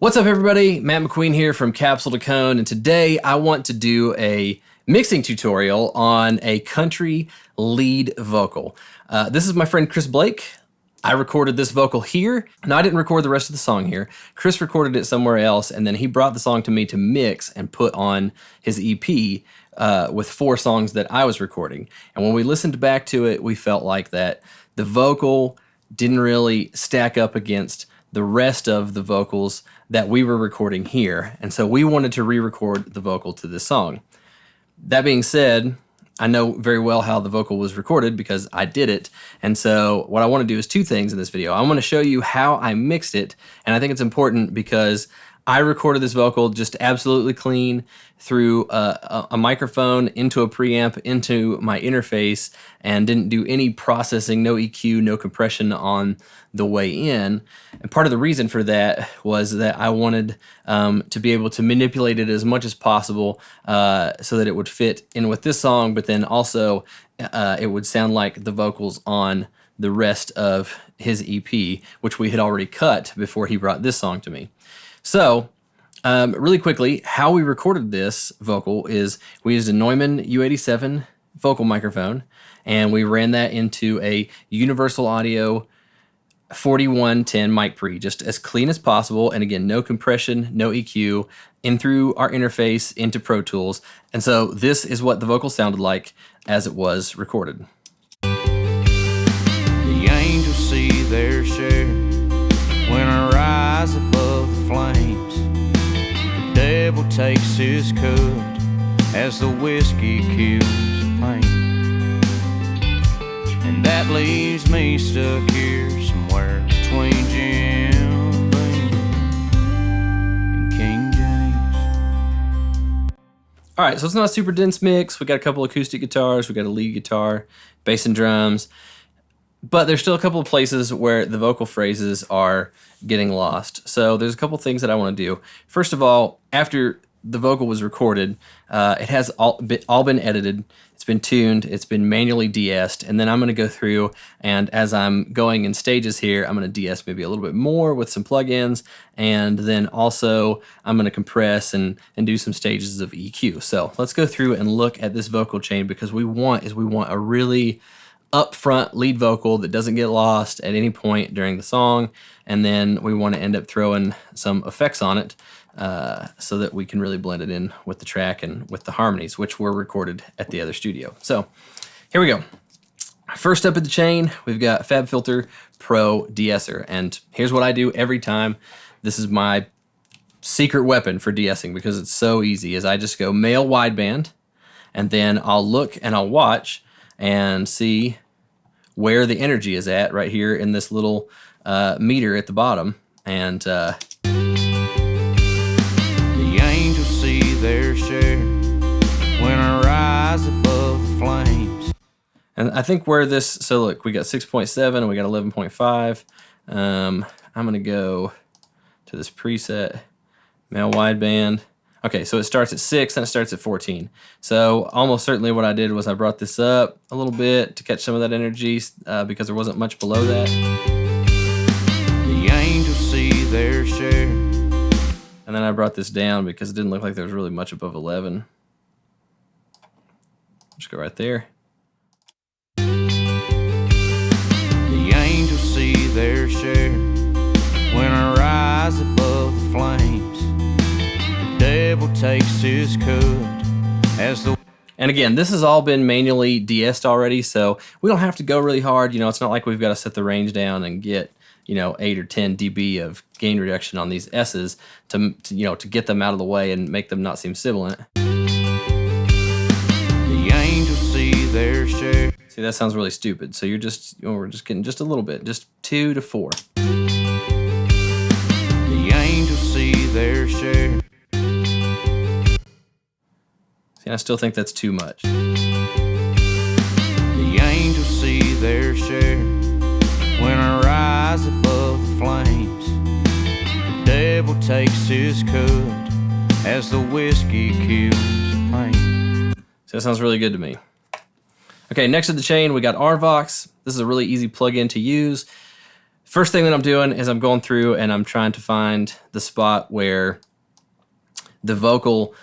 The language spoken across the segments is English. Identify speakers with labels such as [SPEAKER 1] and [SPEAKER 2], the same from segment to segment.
[SPEAKER 1] What's up, everybody? Matt McQueen here from Capsule to Cone, and today I want to do a mixing tutorial on a country lead vocal. This is my friend Chris Blake. I recorded this vocal here. No, I didn't record the rest of the song here. Chris recorded it somewhere else, and then he brought the song to me to mix and put on his EP with 4 songs that I was recording. And when we listened back to it, we felt like that the vocal didn't really stack up against the rest of the vocals that we were recording here. And so we wanted to re-record the vocal to this song. That being said, I know very well how the vocal was recorded because I did it. And so what I want to do is 2 things in this video. I want to show you how I mixed it. And I think it's important because I recorded this vocal just absolutely clean through a microphone into a preamp into my interface and didn't do any processing, no EQ, no compression on the way in. And part of the reason for that was that I wanted to be able to manipulate it as much as possible so that it would fit in with this song, but then also it would sound like the vocals on the rest of his EP, which we had already cut before he brought this song to me. So, really quickly, how we recorded this vocal is we used a Neumann U87 vocal microphone, and we ran that into a Universal Audio 4110 mic pre, just as clean as possible, and again, no compression, no EQ, in through our interface into Pro Tools. And so this is what the vocal sounded like as it was recorded.
[SPEAKER 2] The angels see their share when I rise above the flames. The devil takes his cut as the whiskey kills the pain. And that leaves me stuck here somewhere between Jim Beam and King James.
[SPEAKER 1] All right, so it's not a super dense mix. We got a couple acoustic guitars, we got a lead guitar, bass and drums. But there's still a couple of places where the vocal phrases are getting lost. So there's a couple things that I want to do. First of all, after the vocal was recorded, it has all been edited. It's been tuned. It's been manually de-essed. And then I'm going to go through, and as I'm going in stages here, I'm going to de-ess maybe a little bit more with some plugins. And then also I'm going to compress and do some stages of EQ. So let's go through and look at this vocal chain, because we want a really upfront lead vocal that doesn't get lost at any point during the song, and then we want to end up throwing some effects on it so that we can really blend it in with the track and with the harmonies, which were recorded at the other studio. So here we go. First up in the chain, we've got Fabfilter Pro de-esser, and here's what I do every time. This is my secret weapon for de-essing because it's so easy. Is I just go male wideband, and then I'll look and I'll watch and see where the energy is at right here in this little meter at the bottom. And
[SPEAKER 2] the angels see their share when I rise above the flames.
[SPEAKER 1] And I think where this, so look, we got 6.7 and we got 11.5. I'm gonna go to this preset, male wideband. Okay, so it starts at 6 and it starts at 14. So almost certainly what I did was I brought this up a little bit to catch some of that energy because there wasn't much below that.
[SPEAKER 2] The angels see their share.
[SPEAKER 1] And then I brought this down because it didn't look like there was really much above 11. Just go right there.
[SPEAKER 2] The angels see their share when I rise above the flames. Devil takes his cut as the...
[SPEAKER 1] And again, this has all been manually de-essed already, so we don't have to go really hard. You know, it's not like we've got to set the range down and get, 8 or 10 dB of gain reduction on these S's to get them out of the way and make them not seem sibilant.
[SPEAKER 2] The angels see their share.
[SPEAKER 1] See, that sounds really stupid. So we're just getting just a little bit, just 2 to 4.
[SPEAKER 2] The angels see their share.
[SPEAKER 1] See, I still think that's too much.
[SPEAKER 2] The angels see their share when I rise above the flames. The devil takes his cut as the whiskey kills the pain.
[SPEAKER 1] So that sounds really good to me. Okay, next to the chain, we got RVox. This is a really easy plugin to use. First thing that I'm doing is I'm going through and I'm trying to find the spot where the vocal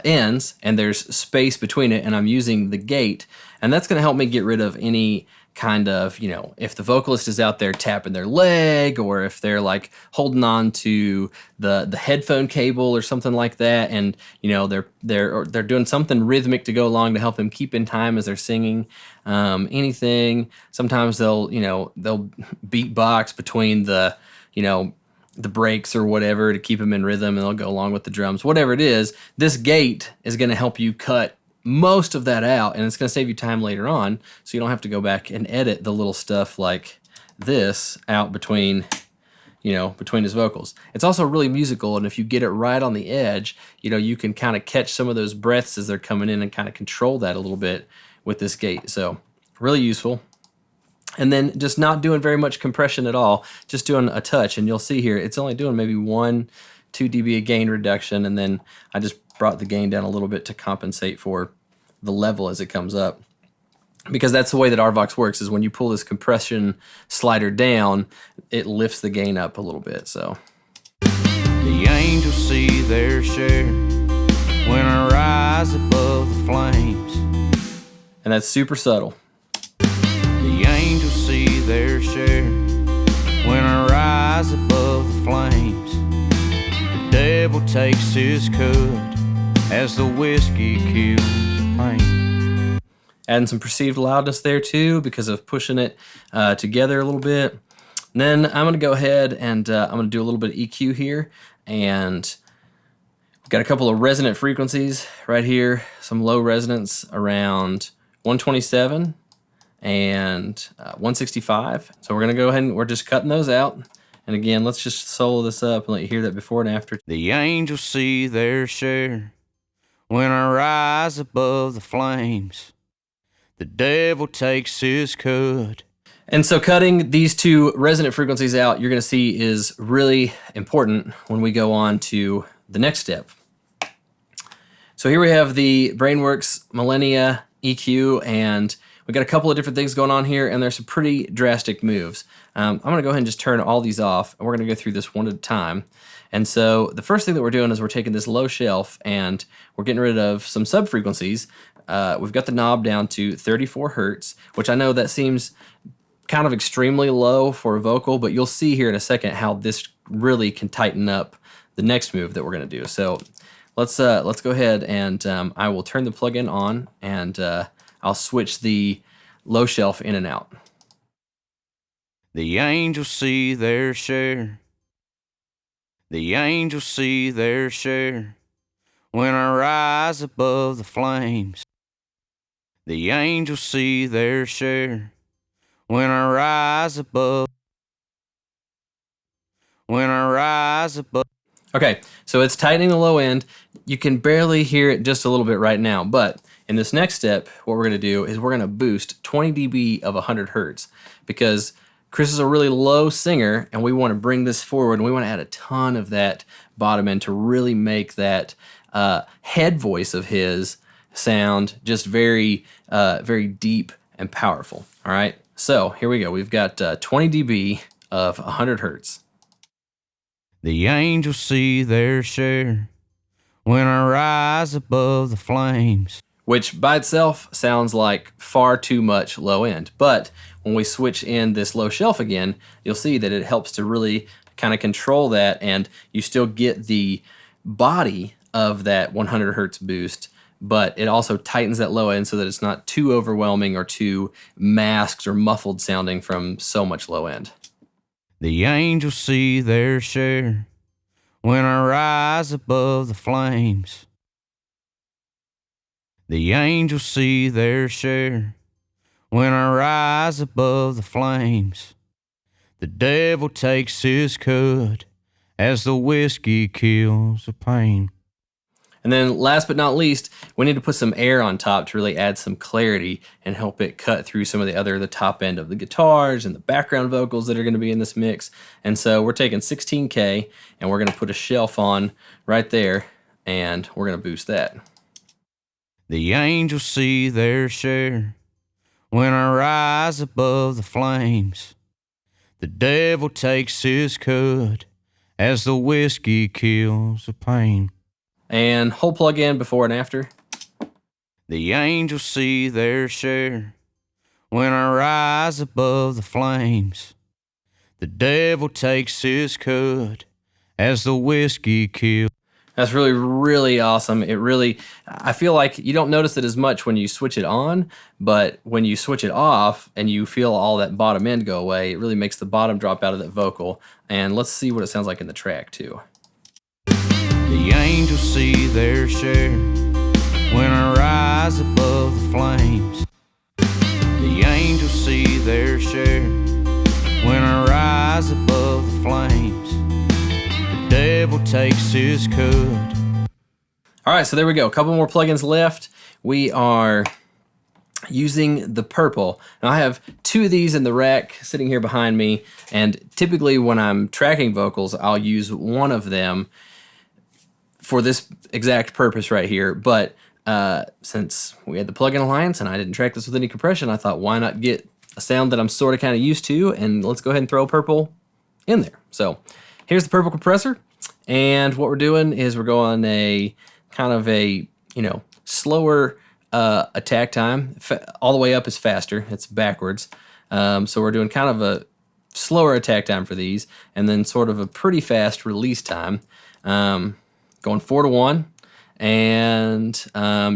[SPEAKER 1] ends and there's space between it, and I'm using the gate, and that's going to help me get rid of any kind of, if the vocalist is out there tapping their leg, or if they're like holding on to the headphone cable or something like that, and they're doing something rhythmic to go along to help them keep in time as they're singing. Anything. Sometimes they'll beatbox between the breaks or whatever to keep them in rhythm, and they'll go along with the drums. Whatever it is, this gate is going to help you cut most of that out, and it's going to save you time later on, so you don't have to go back and edit the little stuff like this out between his vocals. It's also really musical, and if you get it right on the edge, you can kind of catch some of those breaths as they're coming in and kind of control that a little bit with this gate. So really useful. And then just not doing very much compression at all, just doing a touch, and you'll see here it's only doing maybe 1-2 dB of gain reduction, and then I just brought the gain down a little bit to compensate for the level as it comes up. Because that's the way that RVox works, is when you pull this compression slider down, it lifts the gain up a little bit. So
[SPEAKER 2] the angels see their share when I rise above the flames.
[SPEAKER 1] And that's super subtle.
[SPEAKER 2] The angels see their share when I rise above the flames. The devil takes his cut as the whiskey kills the pain.
[SPEAKER 1] Adding some perceived loudness there too because of pushing it together a little bit. And then I'm going to go ahead and I'm going to do a little bit of EQ here. And we've got a couple of resonant frequencies right here. Some low resonance around 127 and 165. So we're going to go ahead and we're just cutting those out. And again, let's just solo this up and let you hear that before and after.
[SPEAKER 2] The angels see their share when I rise above the flames. The devil takes his cut.
[SPEAKER 1] And so cutting these two resonant frequencies out, you're going to see is really important when we go on to the next step. So here we have the Brainworks Millennia EQ, and we've got a couple of different things going on here, and there's some pretty drastic moves. I'm going to go ahead and just turn all these off, and we're going to go through this one at a time. And so the first thing that we're doing is we're taking this low shelf, and we're getting rid of some sub-frequencies. We've got the knob down to 34 hertz, which I know that seems kind of extremely low for a vocal, but you'll see here in a second how this really can tighten up the next move that we're going to do. So let's go ahead and I will turn the plugin on, and I'll switch the low shelf in and out.
[SPEAKER 2] The angels see their share. The angels see their share when I rise above the flames. The angels see their share when I rise above. When I rise above.
[SPEAKER 1] Okay, so it's tightening the low end. You can barely hear it just a little bit right now, but in this next step, what we're going to do is we're going to boost 20 dB of 100 hertz because Chris is a really low singer, and we want to bring this forward, and we want to add a ton of that bottom end to really make that head voice of his sound just very, very deep and powerful. All right, so here we go. We've got 20 dB of 100 hertz.
[SPEAKER 2] The angels see their share when I rise above the flames.
[SPEAKER 1] Which by itself sounds like far too much low end. But when we switch in this low shelf again, you'll see that it helps to really kind of control that, and you still get the body of that 100 hertz boost, but it also tightens that low end so that it's not too overwhelming or too masked or muffled sounding from so much low end.
[SPEAKER 2] The angels see their share when I rise above the flames. The angels see their share when I rise above the flames. The devil takes his cut as the whiskey kills the pain.
[SPEAKER 1] And then last but not least, we need to put some air on top to really add some clarity and help it cut through some of the top end of the guitars and the background vocals that are going to be in this mix. And so we're taking 16K and we're going to put a shelf on right there, and we're going to boost that.
[SPEAKER 2] The angels see their share when I rise above the flames. The devil takes his cut as the whiskey kills the pain.
[SPEAKER 1] And whole plug-in before and after.
[SPEAKER 2] The angels see their share when I rise above the flames. The devil takes his cut as the whiskey kills.
[SPEAKER 1] That's really, really awesome. I feel like you don't notice it as much when you switch it on, but when you switch it off and you feel all that bottom end go away, it really makes the bottom drop out of that vocal. And let's see what it sounds like in the track too.
[SPEAKER 2] The angels see their share when I rise above the flames. The angels see their share when I rise above the flames. The devil takes his cut.
[SPEAKER 1] All right, so there we go. A couple more plugins left. We are using the purple. Now I have two of these in the rack sitting here behind me, and typically when I'm tracking vocals, I'll use one of them for this exact purpose right here. But since we had the plugin alliance and I didn't track this with any compression, I thought, why not get a sound that I'm sort of kind of used to, and let's go ahead and throw purple in there. So here's the purple compressor, and what we're doing is we're going a kind of a, slower attack time. All the way up is faster. It's backwards. So we're doing kind of a slower attack time for these, and then sort of a pretty fast release time. Going 4-to-1, and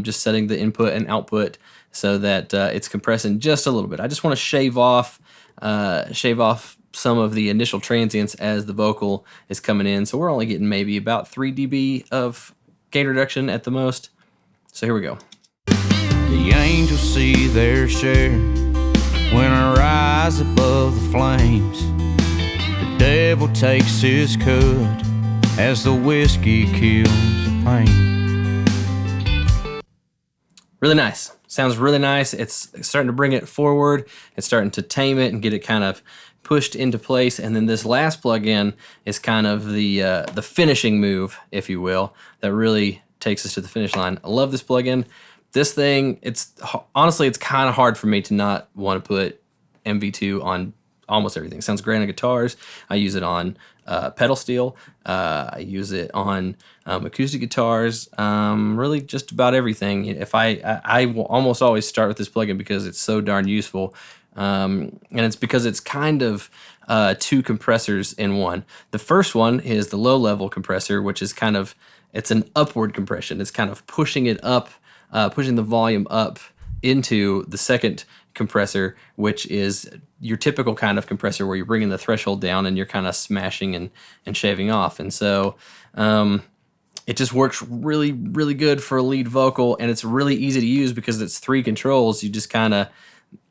[SPEAKER 1] just setting the input and output so that it's compressing just a little bit. I just want to shave off some of the initial transients as the vocal is coming in. So we're only getting maybe about 3 dB of gain reduction at the most. So here we go.
[SPEAKER 2] The angels see their share when I rise above the flames. The devil takes his cut as the whiskey kills the pain.
[SPEAKER 1] Really nice. Sounds really nice. It's starting to bring it forward. It's starting to tame it and get it kind of pushed into place. And then this last plugin is kind of the finishing move, if you will, that really takes us to the finish line. I love this plugin. This thing, honestly, it's kind of hard for me to not want to put MV2 on almost everything. It sounds great on guitars. I use it on pedal steel. I use it on acoustic guitars. Really just about everything. If I will almost always start with this plugin because it's so darn useful. And it's because it's kind of two compressors in one. The first one is the low level compressor, which is it's an upward compression. It's kind of pushing it up, pushing the volume up into the second compressor, which is your typical kind of compressor where you're bringing the threshold down and you're kind of smashing and shaving off. And so it just works really, really good for a lead vocal, and it's really easy to use because it's 3 controls. You just kind of,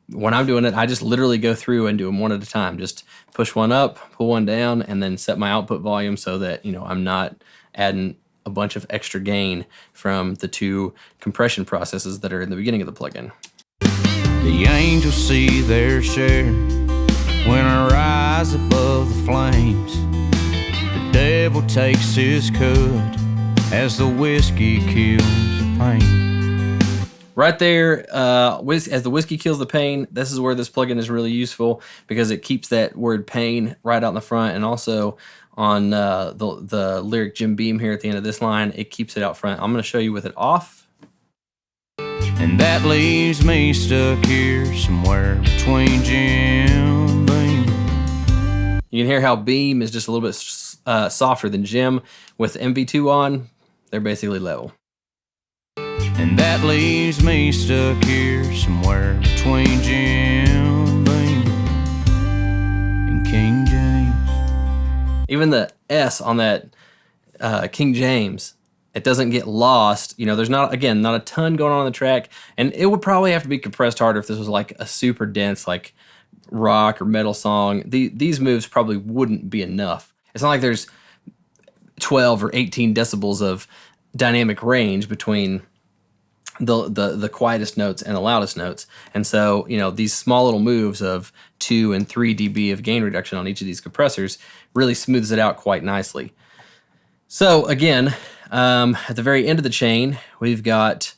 [SPEAKER 1] when I'm doing it, I just literally go through and do them one at a time. Just push one up, pull one down, and then set my output volume so that, I'm not adding a bunch of extra gain from the 2 compression processes that are in the beginning of the plugin.
[SPEAKER 2] The angels see their share when I rise above the flames. The devil takes his cut as the whiskey kills the pain.
[SPEAKER 1] Right there, as the whiskey kills the pain, this is where this plugin is really useful because it keeps that word pain right out in the front, and also on the lyric Jim Beam here at the end of this line, it keeps it out front. I'm going to show you with it off.
[SPEAKER 2] And that leaves me stuck here somewhere between Jim Beam.
[SPEAKER 1] You can hear how Beam is just a little bit softer than Jim. With MV2 on, they're basically level.
[SPEAKER 2] And that leaves me stuck here somewhere between Jim Beam and King James.
[SPEAKER 1] Even the S on that King James, it doesn't get lost. There's not a ton going on in the track, and it would probably have to be compressed harder if this was like a super dense, like rock or metal song. These moves probably wouldn't be enough. It's not like there's 12 or 18 decibels of dynamic range between the quietest notes and the loudest notes. And so, these small little moves of 2 and 3 dB of gain reduction on each of these compressors really smooths it out quite nicely. So again, at the very end of the chain, we've got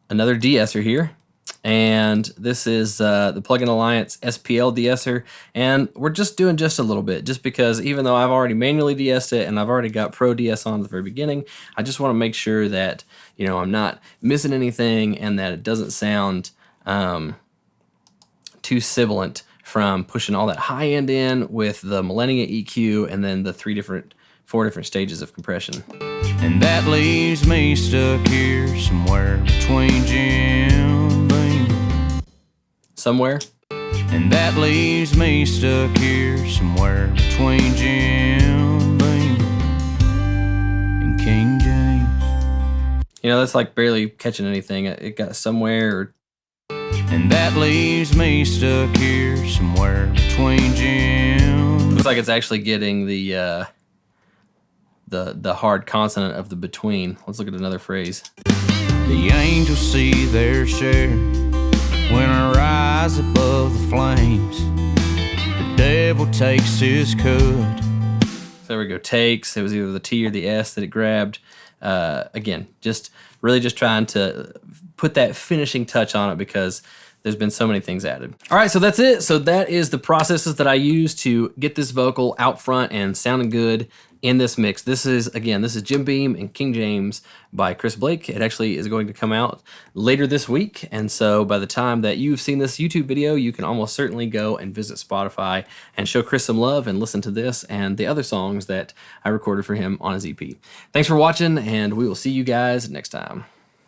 [SPEAKER 1] another de-esser here. And this is the Plugin Alliance SPL de-esser, and we're just doing just a little bit, just because even though I've already manually de-essed it and I've already got Pro de-ess on at the very beginning, I just want to make sure that, you know, I'm not missing anything and that it doesn't sound too sibilant from pushing all that high end in with the Millennia EQ and then the four different stages of compression.
[SPEAKER 2] And that leaves me stuck here somewhere between Jim Beam.
[SPEAKER 1] Somewhere.
[SPEAKER 2] And that leaves me stuck here somewhere between Jim Beam and King James.
[SPEAKER 1] You know, that's like barely catching anything. It got somewhere. Or...
[SPEAKER 2] And that leaves me stuck here somewhere between Jim.
[SPEAKER 1] Looks like it's actually getting the hard consonant of the between. Let's look at another phrase.
[SPEAKER 2] The angels see their share when I rise above the flames. The devil takes his cut.
[SPEAKER 1] So there we go, takes. It was either the T or the S that it grabbed. Again, really just trying to put that finishing touch on it because there's been so many things added. All right, so that's it. So that is the processes that I use to get this vocal out front and sounding good in this mix. This is Jim Beam and King James by Chris Blake. It actually is going to come out later this week. And so by the time that you've seen this YouTube video, you can almost certainly go and visit Spotify and show Chris some love and listen to this and the other songs that I recorded for him on his EP. Thanks for watching, and we will see you guys next time.